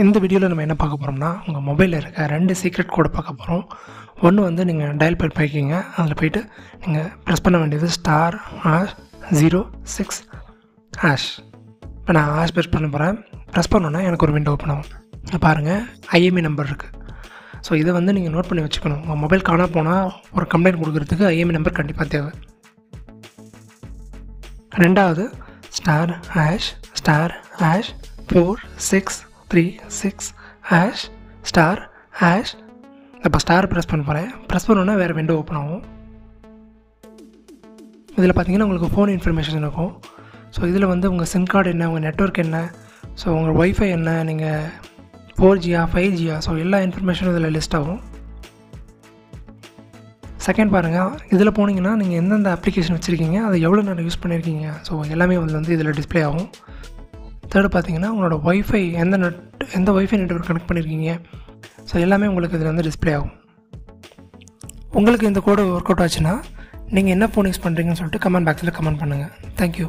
இந்த வீடியோவில் நம்ம என்ன பார்க்க போகிறோம்னா, உங்கள் மொபைலில் இருக்க 2 சீக்ரெட் கோடை பார்க்க போகிறோம். ஒன்று வந்து நீங்கள் டயல் பேட் போய்க்கிங்க, அதில் போய்ட்டு நீங்கள் ப்ரெஸ் பண்ண வேண்டியது *#06#. இப்போ நான் ஹேஷ் ப்ரெஸ் பண்ண போகிறேன். ப்ரெஸ் பண்ணோன்னா எனக்கு ஒரு விண்டோ ஓப்பன் ஆகும். பாருங்கள், ஐஎம்இ நம்பர் இருக்குது. ஸோ இதை வந்து நீங்கள் நோட் பண்ணி வச்சுக்கணும். உங்கள் மொபைல் காணா போனால் ஒரு கம்ப்ளைண்ட் கொடுக்குறதுக்கு ஐஎம்இ நம்பர் கண்டிப்பாக தேவை. ரெண்டாவது *#46336#*. இப்போ ஸ்டார் ப்ரெஸ் பண்ண போகிறேன். ப்ரெஸ் பண்ணோன்னா வேறு விண்டோ ஓப்பன் ஆகும். இதில் பார்த்தீங்கன்னா உங்களுக்கு ஃபோன் இன்ஃபர்மேஷன் இருக்கும். ஸோ இதில் வந்து உங்கள் சிம் கார்டு என்ன, உங்கள் நெட்வொர்க் என்ன, ஸோ உங்கள் ஒய்ஃபை என்ன, நீங்கள் 4Gயா 5Gயா, ஸோ எல்லா இன்ஃபர்மேஷனும் இதில் லிஸ்ட் ஆகும். செகண்ட் பாருங்கள், இதில் போனீங்கன்னா நீங்கள் எந்தெந்த அப்ளிகேஷன் வச்சுருக்கீங்க, அதை எவ்வளோ நேரம் யூஸ் பண்ணியிருக்கீங்க, ஸோ எல்லாமே வந்து இதில் டிஸ்பிளே ஆகும். தேர்டு பார்த்தீங்கன்னா உங்களோட ஒய்ஃபை எந்த ஒய்ஃபை நெட்வொர்க் கனெக்ட் பண்ணியிருக்கீங்க, ஸோ எல்லாமே உங்களுக்கு இதில் வந்து டிஸ்பிளே ஆகும். உங்களுக்கு இந்த கோடு ஒர்க் அவுட் ஆச்சுன்னா நீங்கள் என்ன ஃபோன் யூஸ் பண்ணுறீங்கன்னு சொல்லிட்டு கமெண்ட் பாக்ஸில் கமெண்ட் பண்ணுங்கள். தேங்க்யூ.